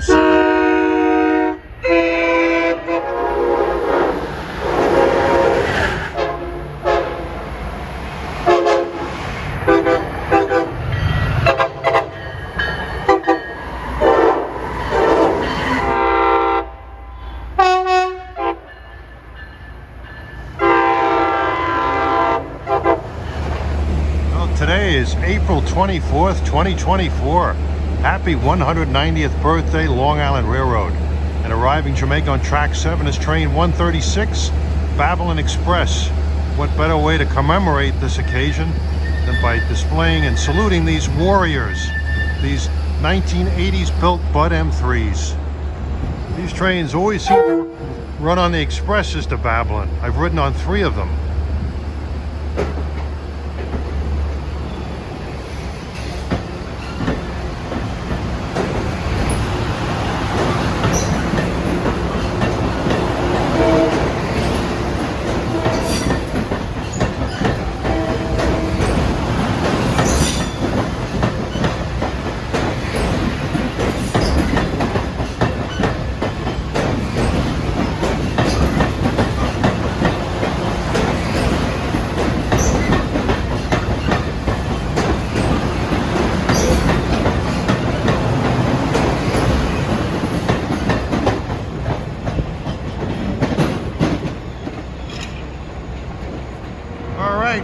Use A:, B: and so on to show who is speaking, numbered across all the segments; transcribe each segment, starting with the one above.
A: Hubs. Today is April 24th, 2024. Happy 190th birthday, Long Island Railroad. And arriving Jamaica on track 7 is train 136, Babylon Express. What better way to commemorate this occasion than by displaying and saluting these warriors, these 1980s built Bud M3s. These trains always seem to run on the expresses to Babylon. I've ridden on 3 of them.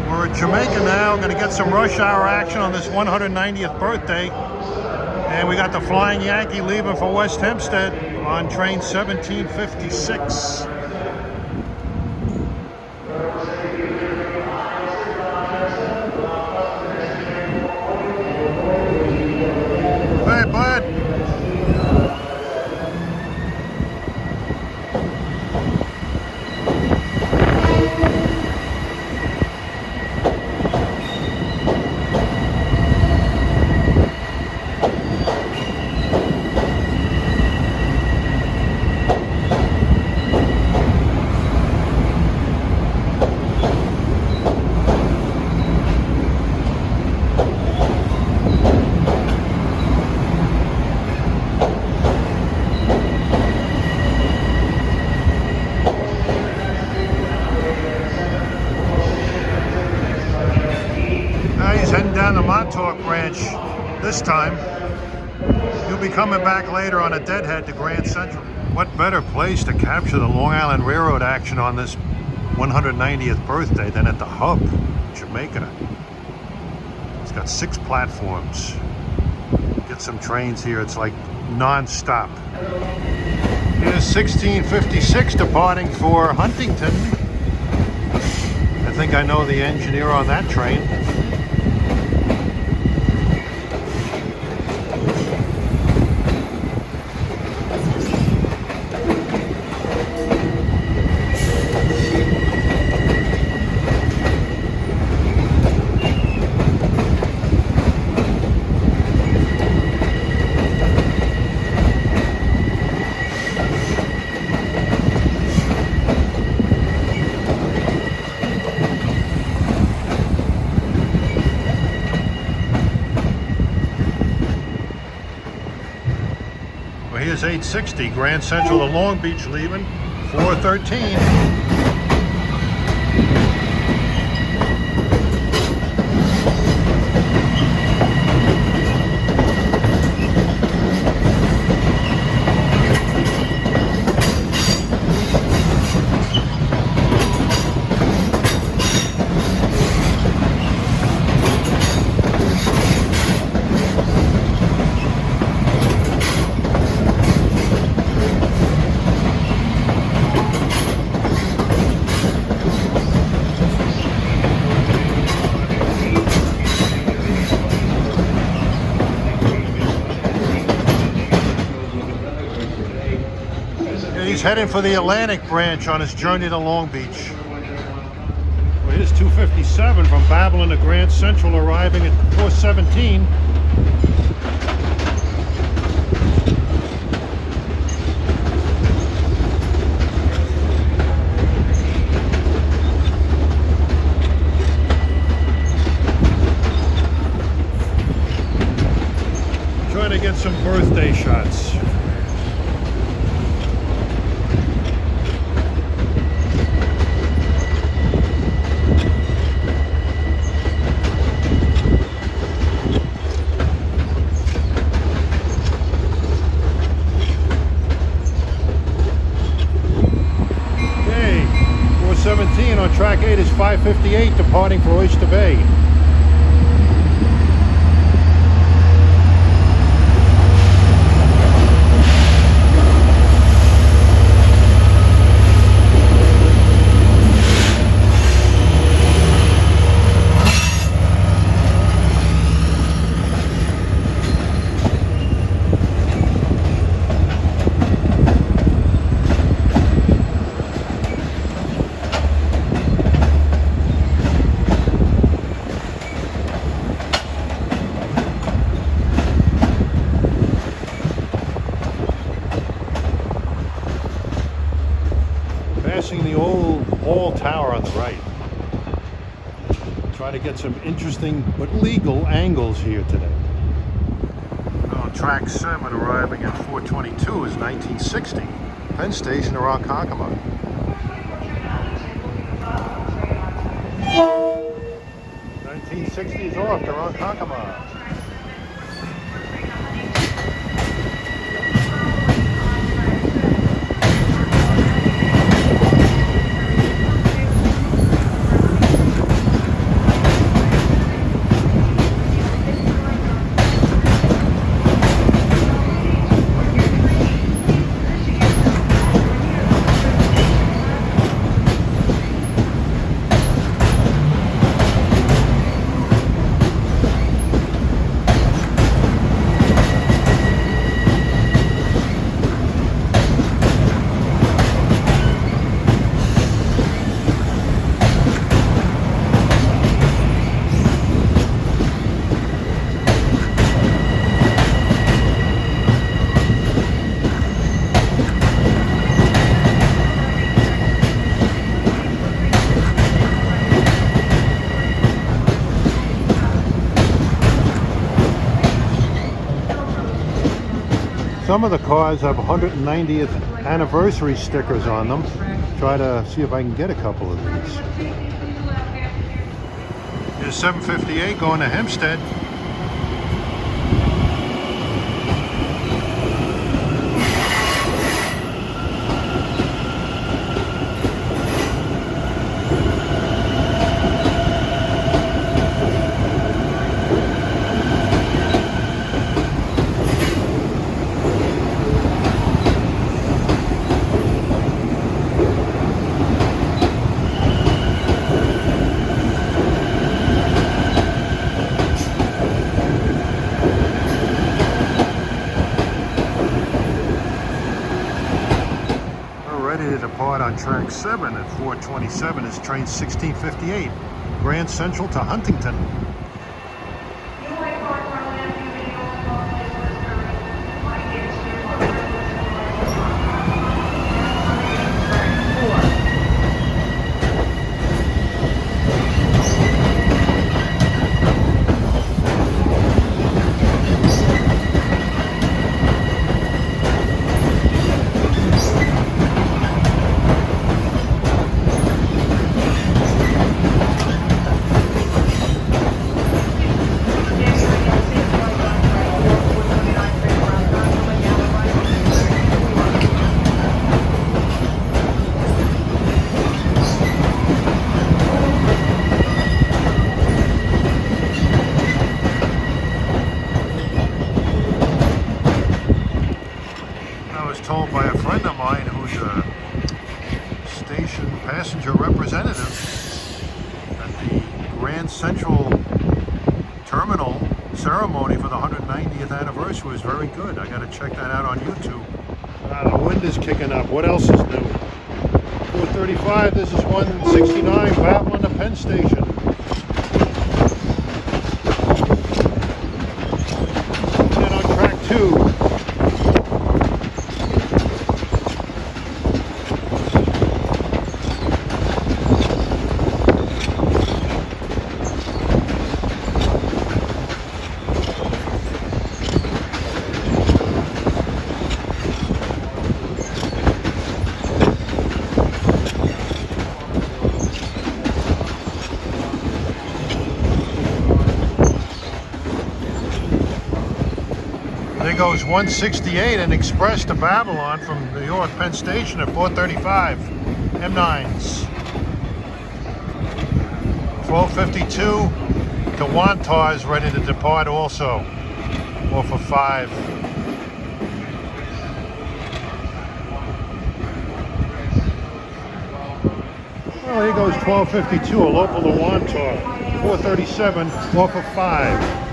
A: We're at Jamaica now. Going to get some rush hour action on this 190th birthday. And we got the Flying Yankee leaving for West Hempstead on train 1756. Hey, bud. Heading down the Montauk branch this time. He'll be coming back later on a deadhead to Grand Central. What better place to capture the Long Island Railroad action on this 190th birthday than at the Hub, Jamaica. It's got 6 platforms. Get some trains here, it's like non-stop. Here's 1656 departing for Huntington. I think I know the engineer on that train. Here's 860, Grand Central to Long Beach leaving, 413. He's heading for the Atlantic branch on his journey to Long Beach. Well, here's 257 from Babylon to Grand Central, arriving at 417. Trying to get some birthday shots. train on track 8 is 558 departing for Oyster Bay. Passing the old hall tower on the right. Try to get some interesting but legal angles here today. On track 7, arriving at 422 is 1960. Penn Station to Ronkonkoma. 1960 is off to Ronkonkoma. Some of the cars have 190th anniversary stickers on them. Try to see if I can get a couple of these. Here's 758 going to Hempstead. Depart on track 7 at 427 is train 1658, Grand Central to Huntington. Told by a friend of mine who's a station passenger representative that the Grand Central Terminal ceremony for the 190th anniversary was very good. I got to check that out on YouTube. The wind is kicking up. What else is new? 435, this is 169, Babylon to Penn Station. And on track 2. There goes 168 and Express to Babylon from New York Penn Station at 435. M9s. 1252 to Wantar is ready to depart also, off of 5. Well, here goes 1252, a local to Wantar. 437 off of 5.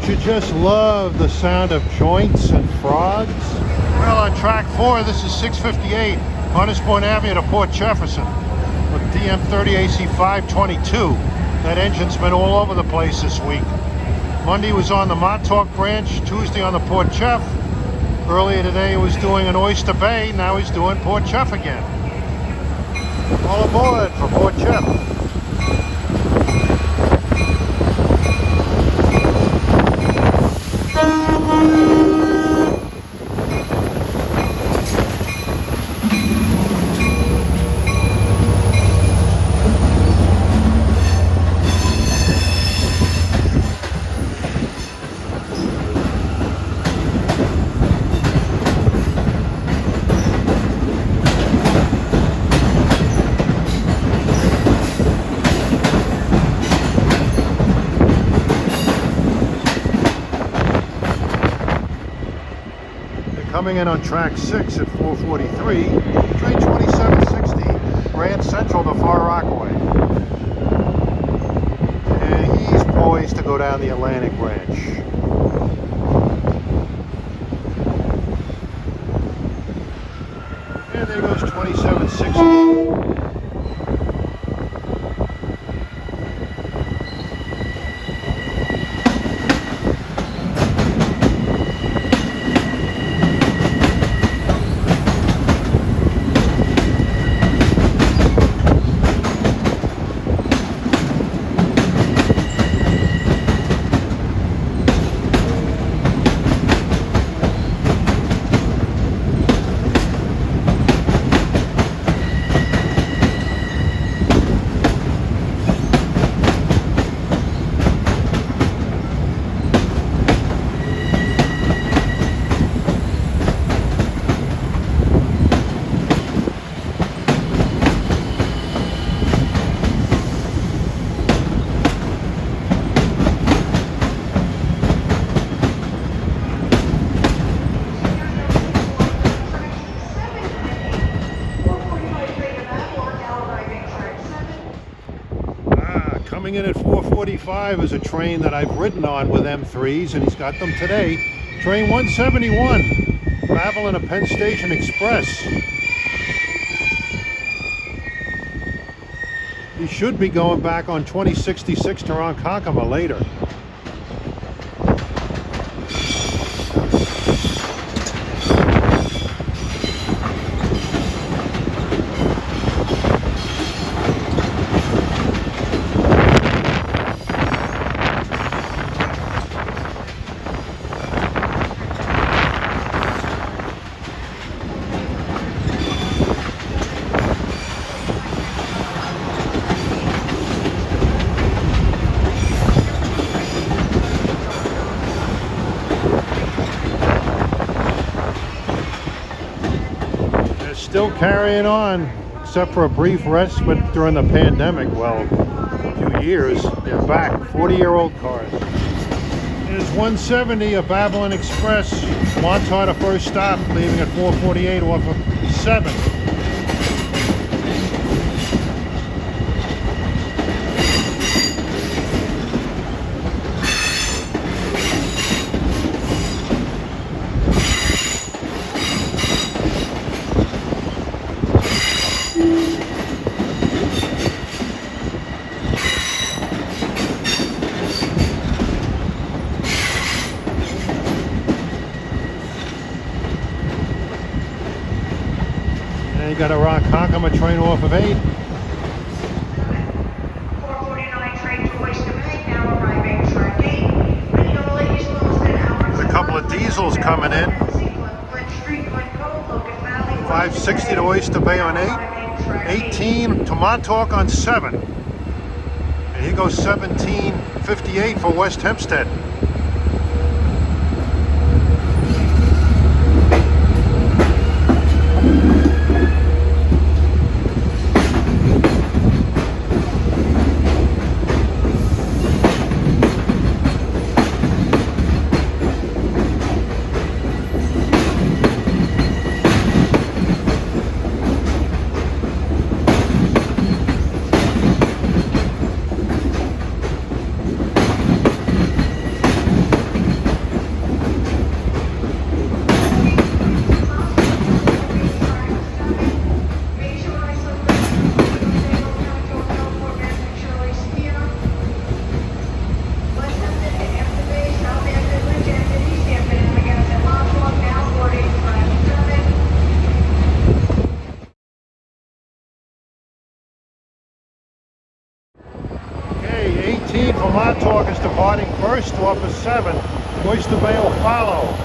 A: You just love the sound of joints and frogs. Well, on track 4, this is 658 Hunterspoint Avenue to Port Jefferson with DM30 AC 522. That engine's been all over the place this week. Monday was on the Montauk branch, Tuesday on the Port Jeff. Earlier today he was doing an Oyster Bay, now he's doing Port Jeff again. All aboard for Port Jeff. Coming in on track 6 at 443, train 2760, Grand Central to Far Rockaway. And he's poised to go down the Atlantic branch. And there goes 2760. Coming in at 4:45 is a train that I've ridden on with M3s, and he's got them today. Train 171, Babylon to Penn Station Express. He should be going back on 2066 to Ronkonkoma later. Still carrying on, except for a brief respite during the pandemic. Well, a few years, they're back. 40-year-old cars. There's 170 of Babylon Express. Montauk to first stop, leaving at 4:48 off of 7. got a Ronkonkoma train off of 8.
B: 449 train to Oyster Bay, now arriving track 8. Magnolia is Williston, hours.
A: There's a couple of diesels coming in. 560 to Oyster Bay on 8. 18 to Montauk on 7. And here goes 1758 for West Hempstead. Okay, 18 for Montauk is departing first off of 7. Oyster Bay will follow.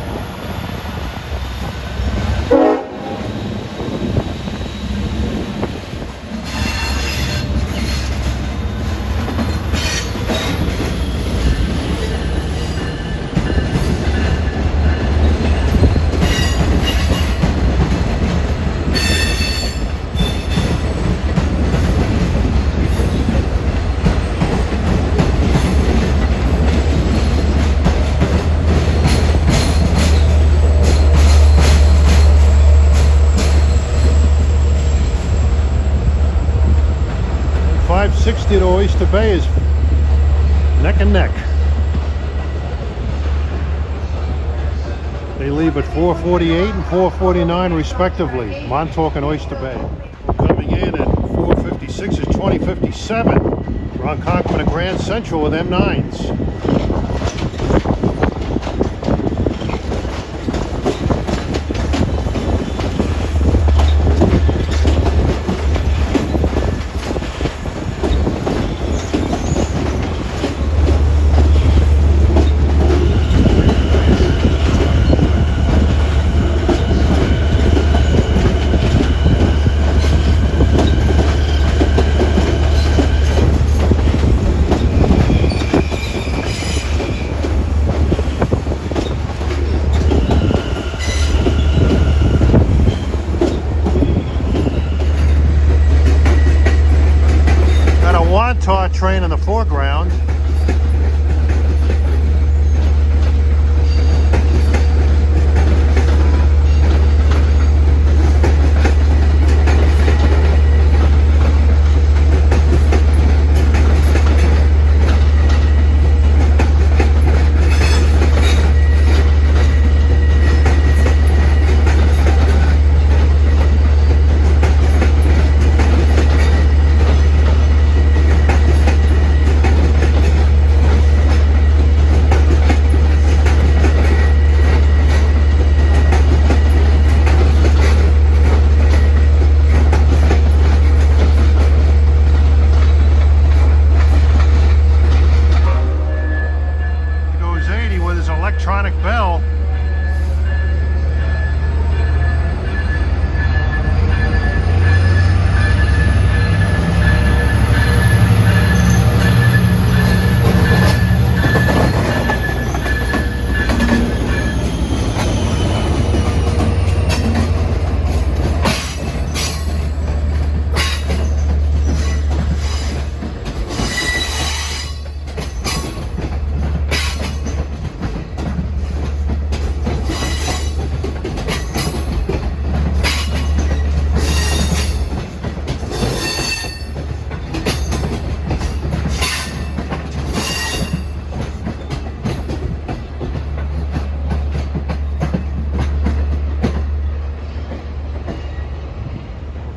A: .560 to Oyster Bay is neck and neck. They leave at 4:48 and 4:49 respectively, Montauk and Oyster Bay. Coming in at 4:56 is 2057. Ronkonkoma to Grand Central with M9s. Train in the foreground. Electronic bell.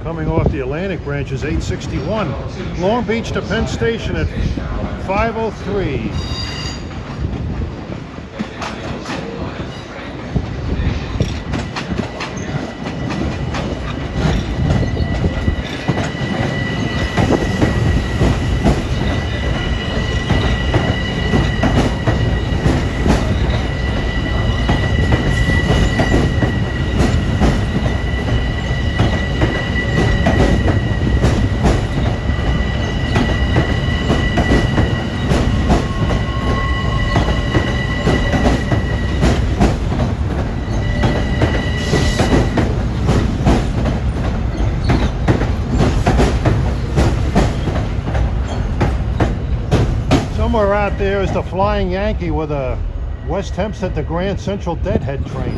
A: Coming off the Atlantic branch is 861. Long Beach to Penn Station at 5:03. Somewhere out there is the Flying Yankee with a West Hempstead to Grand Central Deadhead train.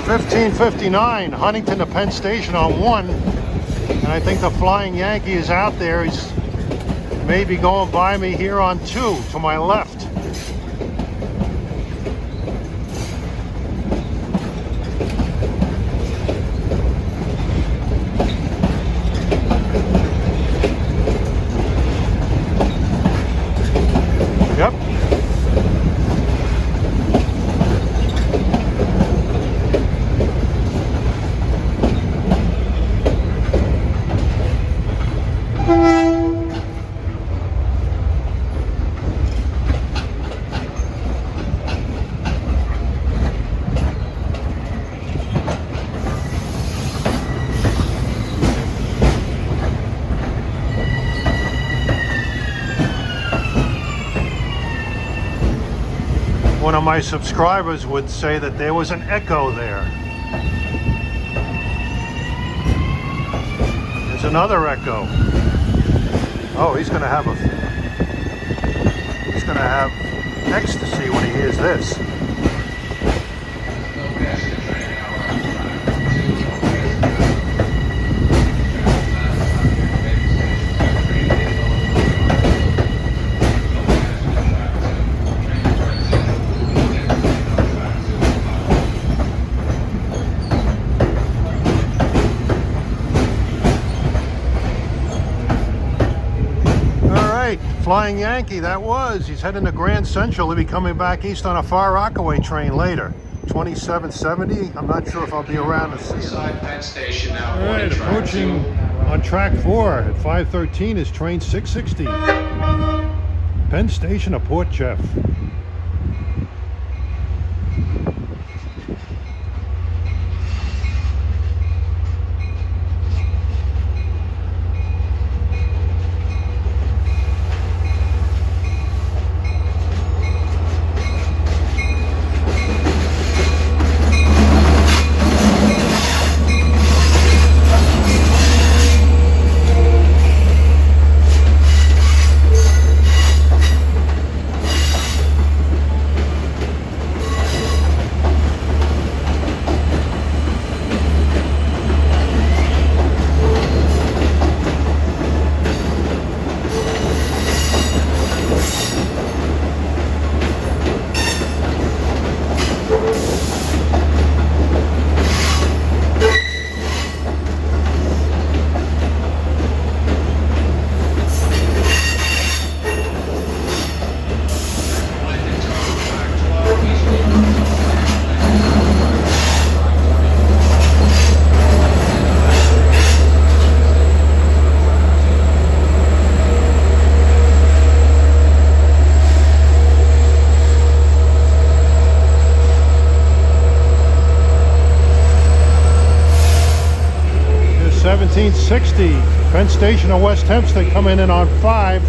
A: 15:59, Huntington to Penn Station on 1. And I think the Flying Yankee is out there. He's maybe going by me here on 2 to my left. Yep. One of my subscribers would say that there was an echo there. There's another echo. Oh, he's gonna have ecstasy when he hears this. Flying Yankee, that was. He's heading to Grand Central. He'll be coming back east on a Far Rockaway train later. 2770. I'm not sure if I'll be around to see it.
C: Penn Station now.
A: All right, approaching on track 4 at 5:13 is train 660. Penn Station to Port Jeff. Here's 1760. Penn Station to West Hempstead coming in on 5.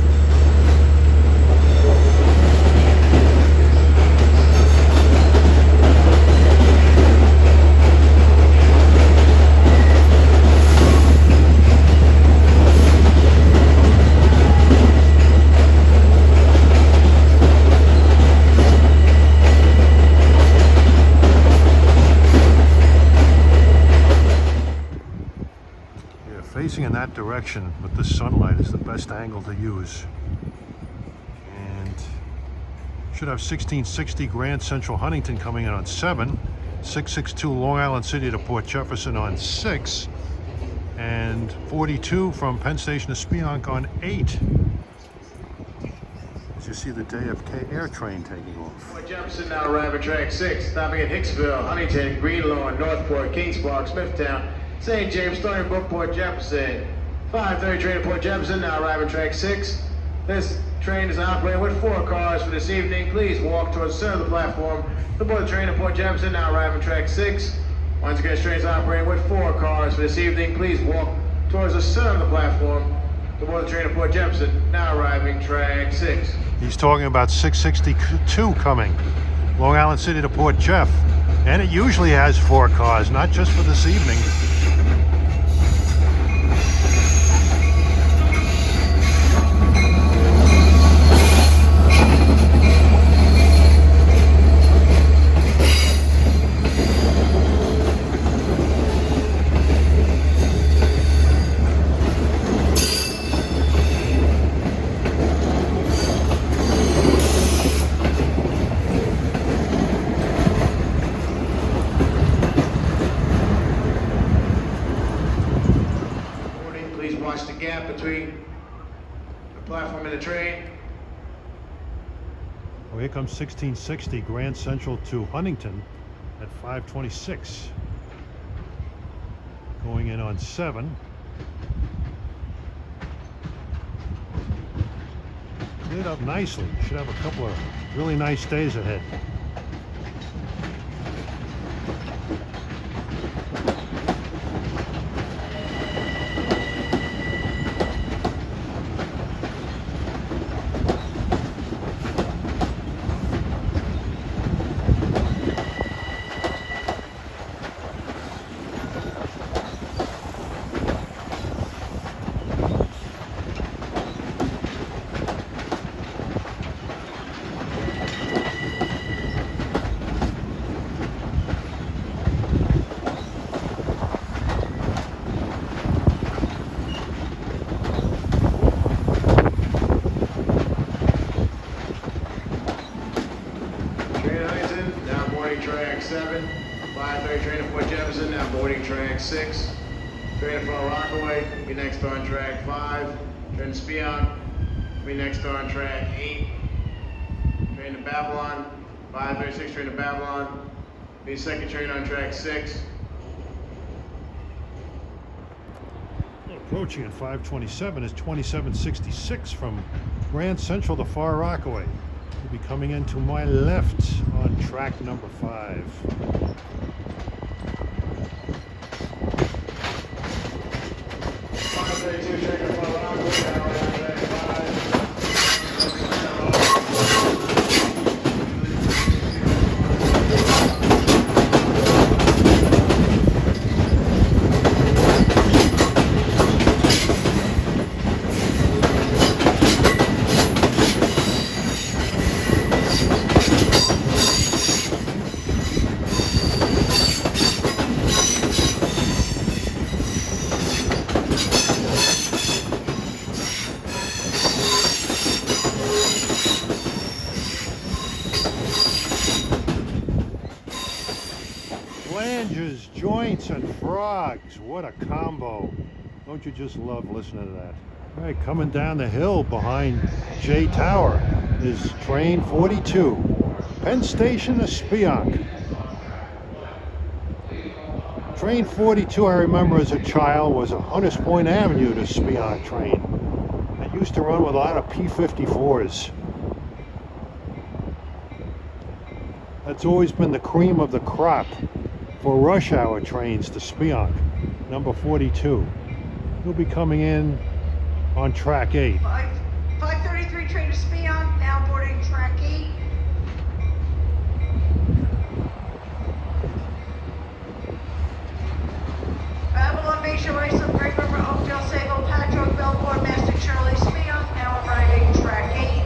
A: Facing in that direction with the sunlight is the best angle to use. And should have 1660 Grand Central Huntington coming in on 7, 662 Long Island City to Port Jefferson on 6, and 42 from Penn Station to Spionk on 8. As you see the JFK Air train taking off.
C: Port Jefferson now arriving at track 6, stopping at Hicksville, Huntington, Greenlawn, Northport, Kings Park, Smithtown, St. James, Stony Brook, Port Jefferson. 5:30 train to Port Jefferson, now arriving track 6. This train is operating with 4 cars for this evening. Please walk towards the center of the platform to board the train to Port Jefferson, now arriving track 6. Once again, this train is operating with 4 cars for this evening. Please walk towards the center of the platform to board the train to Port Jefferson, now arriving track 6.
A: He's talking about 662 coming. Long Island City to Port Jeff. And it usually has 4 cars, not just for this evening.
C: Watch the gap between the platform and the train.
A: Well, here comes 1660 Grand Central to Huntington at 5:26. Going in on 7. Cleared up nicely. Should have a couple of really nice days ahead.
C: Track 7, 5:30 train to Port Jefferson, now boarding track 6. Train to Far Rockaway, be next on track 5. Train to Spionk, be next on track 8. Train to Babylon, 5:36 train to Babylon, be second train on track 6.
A: Approaching at 5:27 is 2766 from Grand Central to Far Rockaway. Will be coming in to my left on track number 5. Flanges, joints, and frogs. What a combo. Don't you just love listening to that? All right, coming down the hill behind J Tower is train 42. Penn Station to Spionk. Train 42, I remember as a child, was a Hunters Point Avenue to Spionk train. It used to run with a lot of P-54s. That's always been the cream of the crop for rush hour trains to Spionk, number 42. He'll be coming in on track 8.
B: 5:33 train to Spionk, now boarding track 8. Babylon, Bayshore, Iceland, Great River, Oakdale, Sable, Patchogue, Belport, Mastic, Shirley, Spionk, now arriving track 8.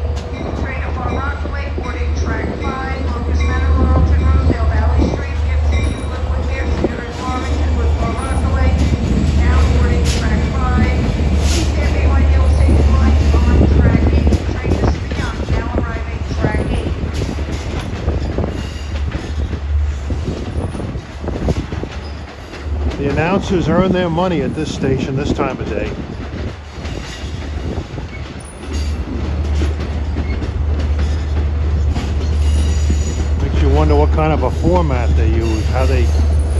B: Train to Far Rockaway, boarding track 5. Locust Manor, Laurelton, Rosedale, Valley Street, Gibson, Woodwood, Fairfield, and Farmington, with Far Rockaway, now boarding track 5. East Ambulance Hill, State Line on track 8. Train to Spionk, now arriving track 8.
A: The announcers earn their money at this station this time of day. Makes you wonder what kind of a format they use, how they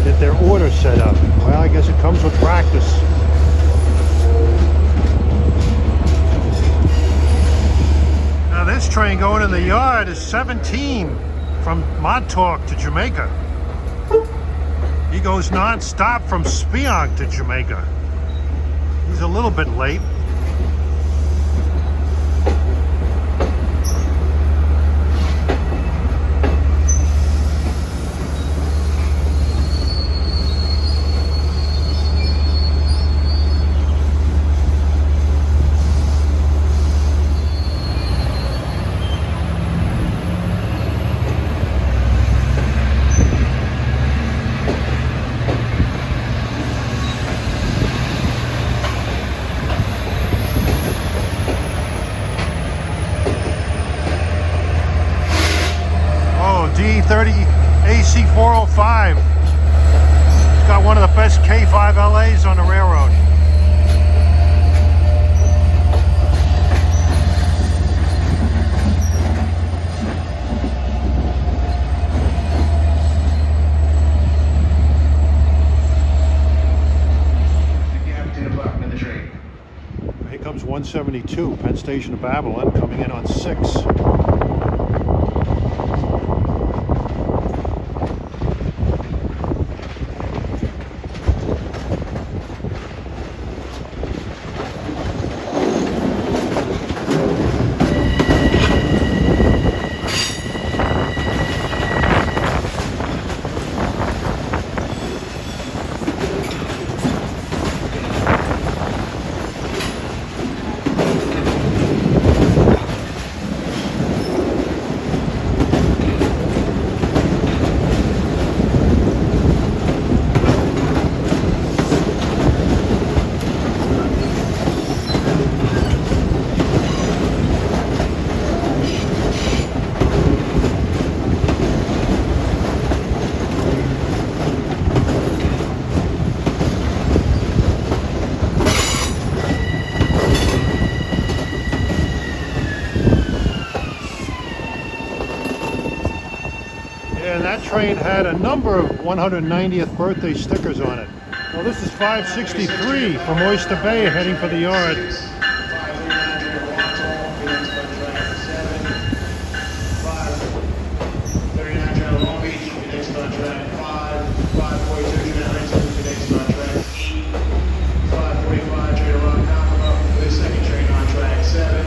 A: get their order set up. Well, I guess it comes with practice. Now this train going in the yard is 17 from Montauk to Jamaica. He goes non-stop from Spionk to Jamaica. He's a little bit late. D30 AC 405. It's got one of the best K5 LAs on the railroad. comes 172, Penn Station to Babylon, coming in on 6. And that train had a number of 190th birthday stickers on it. Well, this is 563 from Oyster Bay heading for the yard.
C: 539 train to Long Beach, your next on track 5, 542 train to Huntington, your next on track 8, 545 train to Ronkonkoma, for the second train on track 7,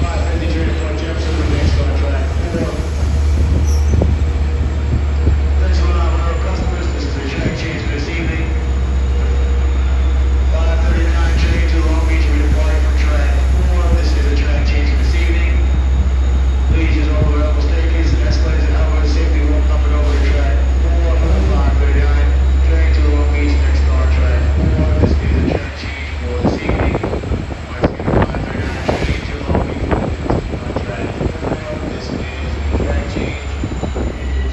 C: 550 train to Port Jefferson, your next on track 4. Thanks for allowing our customers. This is a track change for this evening. 539 train to Long Beach, we depart from track 4. This is a track change for this evening. Please use all available staircases, escalators, and elevators. Safety walk up and over to track 4 for the 539 train to Long Beach, next on track 4. This is a track change for this evening. Once again, 539 train to Long Beach, on track 4. This is a track change.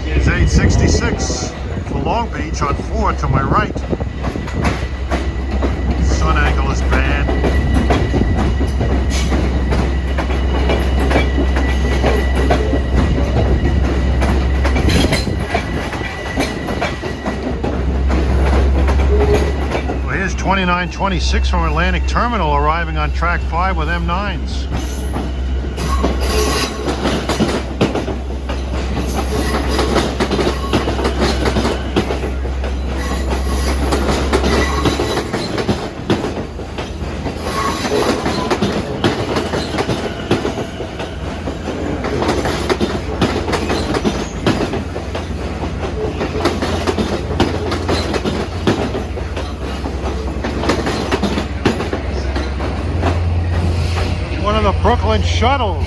A: It's 866 for Long Beach on 4 to my right. Sun angle is bad. Well, here's 2926 from Atlantic Terminal arriving on track 5 with M9s. One of the Brooklyn shuttles.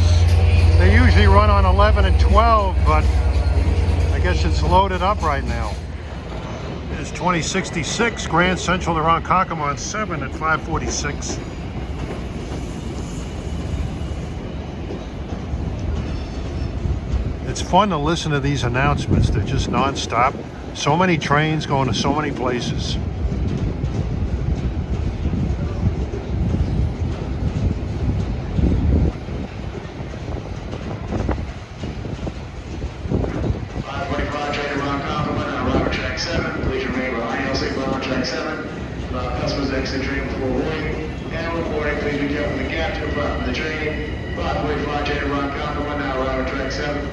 A: They usually run on 11 and 12, but I guess it's loaded up right now. It's 2066 Grand Central to Ronkonkoma on 7 at 546. It's fun to listen to these announcements. They're just non-stop. So many trains going to so many places.
C: Customers exit train before waiting. And reporting, please be careful of the gap to the front of the train. 545 train to Ronkonkoma, now arrive at track 7.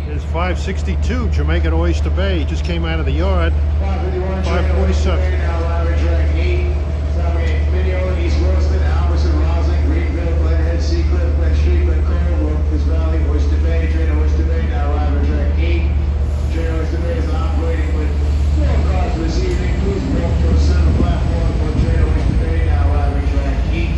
A: There's 562 Jamaica to Oyster Bay. Just came out of the yard.
C: 551
A: 547.
C: now arrive at track 8. Southgate, Video, East Williston, Albertson, Roslyn, Greenville, Glenhead, Seacliff, Glen Street, Glen Cove, Wilkes Valley, Oyster Bay, train to Oyster Bay, now arrive at track 8. Train to Oyster Bay is operating with 4 cars this evening. Please walk to the center platform for train to Oyster Bay, now arrive at track 8.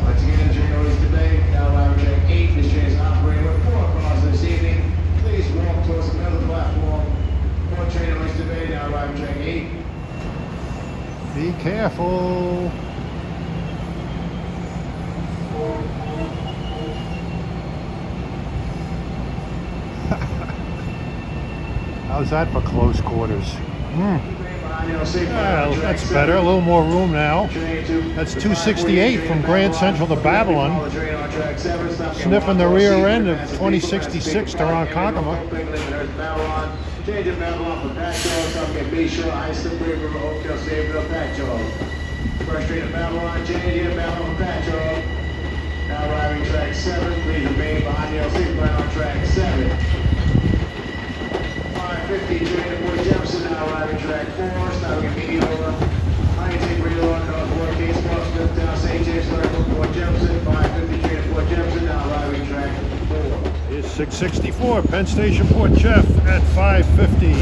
C: Once again, train to Oyster Bay, now arrive at track 8. This train is operating with 4 cars this evening. Please walk towards another platform for train to Oyster Bay, now arrive at track 8.
A: Be careful. How's that for close quarters?
C: Behind the
A: Well, that's better. A little more room now. That's 268 from Grand Central to Babylon. Sniffing the rear end of 2066 to Ronkonkoma.
C: Change in Babylon for Patchogue, some get Bayshore, Iceland, River, Oakdale, Sayreville, Patchogue. First train to Babylon, change in Babylon for Patchogue. Now arriving track 7, please remain behind the LC plan on track 7. 550, train to Port Jefferson, now arriving track 4, stopping at Mediola. Huntington, Greenlawn, Northport, Kings Park, Smithtown, St. James, Port Jefferson, 550, train to Port Jefferson, now arriving track 4.
A: Here's 664, Penn Station, Port Jeff at 550.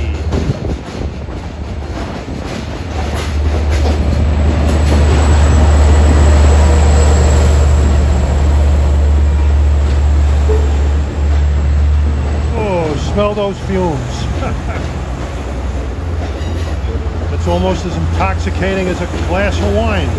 A: Oh, smell those fumes. It's almost as intoxicating as a glass of wine.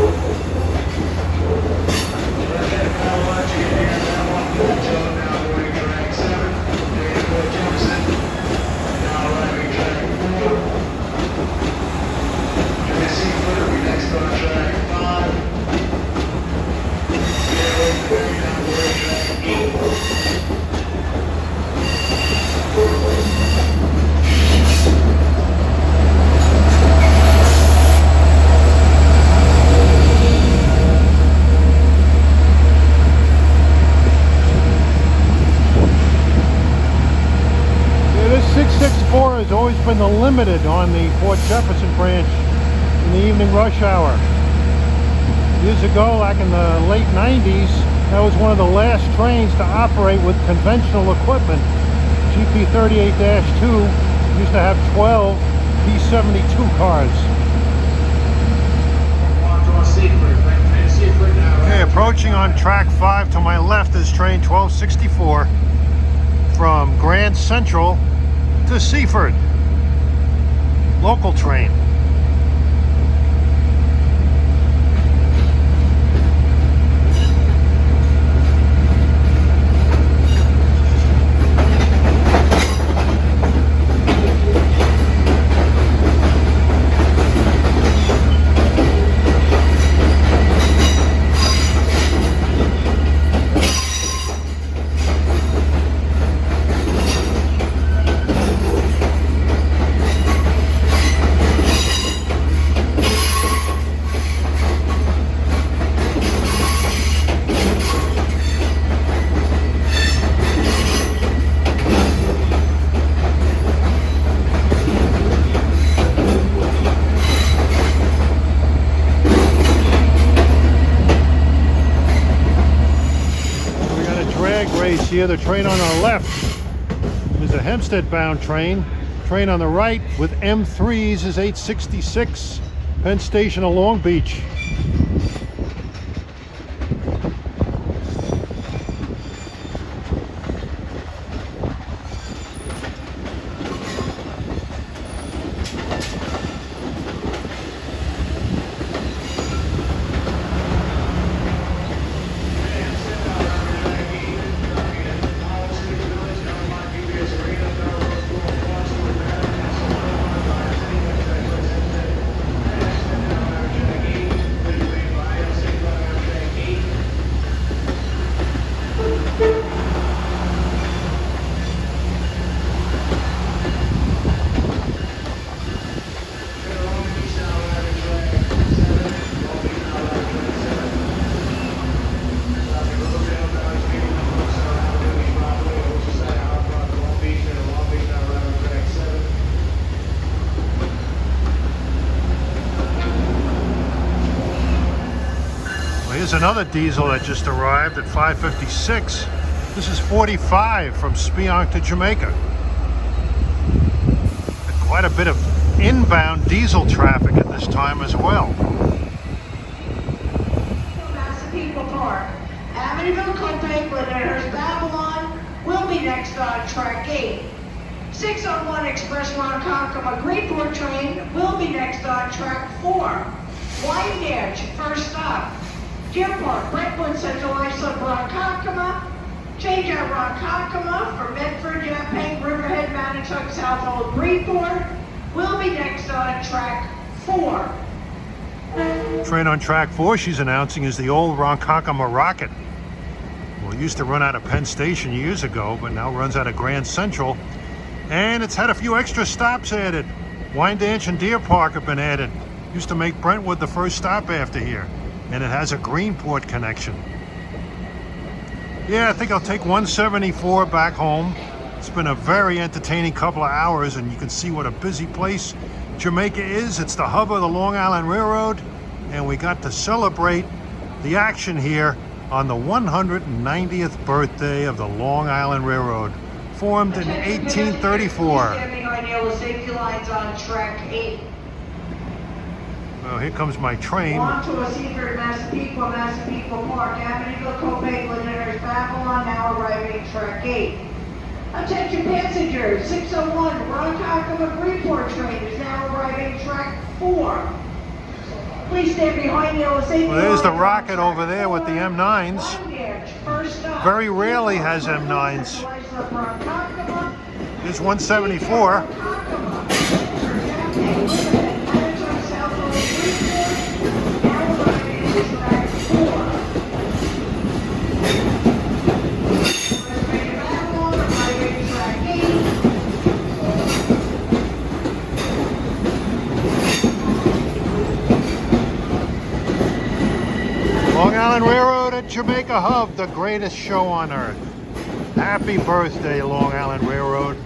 A: Has always been the limited on the Port Jefferson branch in the evening rush hour. Years ago, like in the late 90s, that was one of the last trains to operate with conventional equipment. GP38-2 used to have 12 P72 cars. Okay, approaching on track 5 to my left is train 1264 from Grand Central to Seaford. Local train. Here, the train on our left is a Hempstead-bound train. Train on the right with M3s is 866, Penn Station to Long Beach. Here's another diesel that just arrived at 556. This is 45 from Spionk to Jamaica. Quite a bit of inbound diesel traffic at this time as well.
B: Massapequa Park. Amityville, Copiague, Lyndhurst, Babylon will be next on track 8. 601 Express Ronkonkoma Greenport train will be next on track 4. White Edge, first stop. Deer Park, Brentwood, Central Iceland, Ronkonkoma. Change at Ronkonkoma for Medford, Yaphank, Riverhead, Manitouk, South Old, Greenport will be next on track 4.
A: Train on track 4 she's announcing is the old Ronkonkoma Rocket. Well, it used to run out of Penn Station years ago, but now runs out of Grand Central. And it's had a few extra stops added. Wyandanch and Deer Park have been added. Used to make Brentwood the first stop after here. And it has a Greenport connection. Yeah, I think I'll take 174 back home. It's been a very entertaining couple of hours, and you can see what a busy place Jamaica is. It's the hub of the Long Island Railroad, and we got to celebrate the action here on the 190th birthday of the Long Island Railroad, formed in 1834.
B: Stand behind yellow safety lines on track 8.
A: Well, here comes my train.
B: On to a Seaford, Massapequa, Massapequa Park, Amityville, Copiague, Llaners, Babylon, now arriving at track 8. Attention passengers, 601 Ronkonkoma Greenport train is now arriving at track 4. Please stand behind yellow safety
A: Well, there's the
B: lines on
A: rocket
B: track
A: over there with the
B: 4.
A: M9s.
B: Wyandanch, first stop.
A: Very rarely has M9s. There's 174. Long Island Railroad at Jamaica Hub, the greatest show on earth. Happy birthday, Long Island Railroad.